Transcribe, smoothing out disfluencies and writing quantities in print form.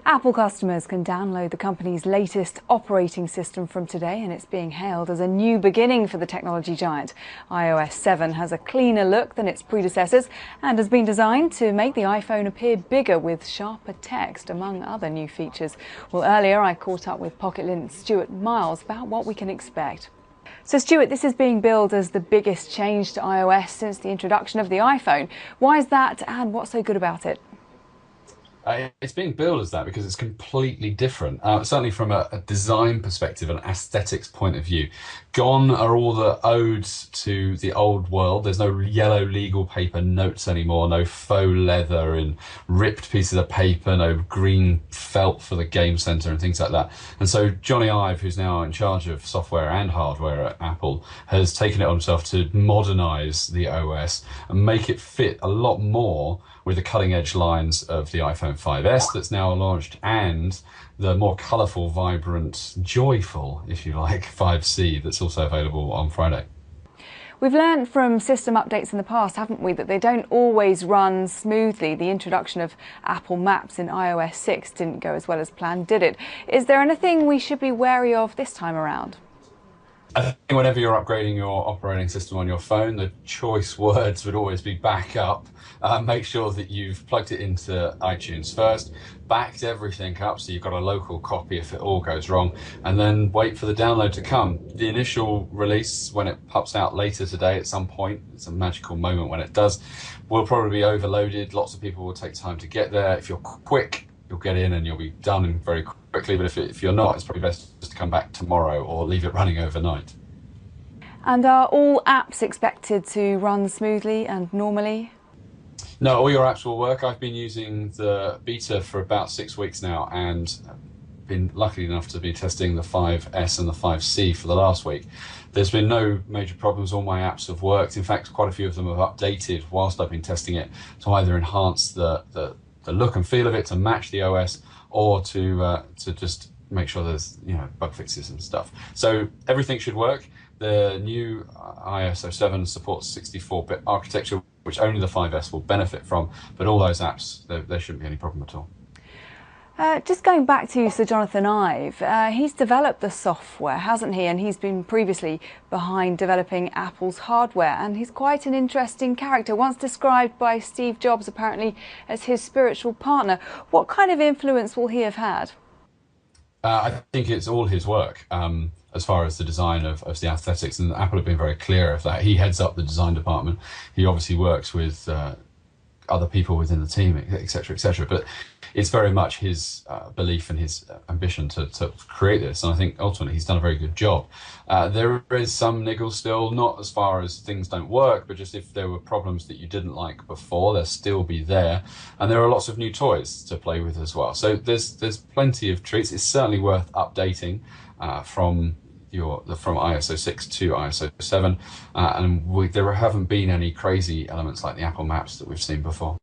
Apple customers can download the company's latest operating system from today, and it's being hailed as a new beginning for the technology giant. iOS 7 has a cleaner look than its predecessors and has been designed to make the iPhone appear bigger with sharper text, among other new features. Well, earlier I caught up with Pocket Lint's Stuart Miles about what we can expect. So Stuart, this is being billed as the biggest change to iOS since the introduction of the iPhone. Why is that, and what's so good about it? It's being billed as that because it's completely different, certainly from a design perspective and aesthetics point of view. Gone are all the odes to the old world. There's no yellow legal paper notes anymore, no faux leather and ripped pieces of paper, no green felt for the game center and things like that. And so Johnny Ive, who's now in charge of software and hardware at Apple, has taken it on himself to modernize the OS and make it fit a lot more with the cutting edge lines of the iPhone 5S that's now launched and the more colourful, vibrant, joyful, if you like, 5C that's also available on Friday. We've learned from system updates in the past, haven't we, that they don't always run smoothly. The introduction of Apple Maps in iOS 6 didn't go as well as planned, did it? Is there anything we should be wary of this time around? I think whenever you're upgrading your operating system on your phone, the choice words would always be back up. Make sure that you've plugged it into iTunes first, backed everything up so you've got a local copy if it all goes wrong, and then wait for the download to come. The initial release, when it pops out later today at some point, it's a magical moment when it does, will probably be overloaded. Lots of people will take time to get there. If you're quick, you'll get in and you'll be done very quickly, but if you're not, it's probably best just to come back tomorrow or leave it running overnight. And are all apps expected to run smoothly and normally? No, all your apps will work. I've been using the beta for about 6 weeks now and been lucky enough to be testing the 5S and the 5C for the last week. There's been no major problems. All my apps have worked. In fact, quite a few of them have updated whilst I've been testing it to either enhance the look and feel of it to match the OS, or to just make sure there's bug fixes and stuff. So everything should work. The new iOS 7 supports 64-bit architecture, which only the 5S will benefit from, but all those apps, there shouldn't be any problem at all. Just going back to Sir Jonathan Ive, he's developed the software, hasn't he? And he's been previously behind developing Apple's hardware, and he's quite an interesting character, once described by Steve Jobs apparently as his spiritual partner. What kind of influence will he have had? I think it's all his work as far as the design of the aesthetics, and Apple have been very clear of that. He heads up the design department. He obviously works with other people within the team, etc., etc. But it's very much his belief and his ambition to create this, and I think ultimately he's done a very good job. There is some niggle still, not as far as things don't work, but just if there were problems that you didn't like before, they'll still be there. And there are lots of new toys to play with as well. So there's plenty of treats. It's certainly worth updating from iOS 6 to iOS 7, and there haven't been any crazy elements like the Apple Maps that we've seen before.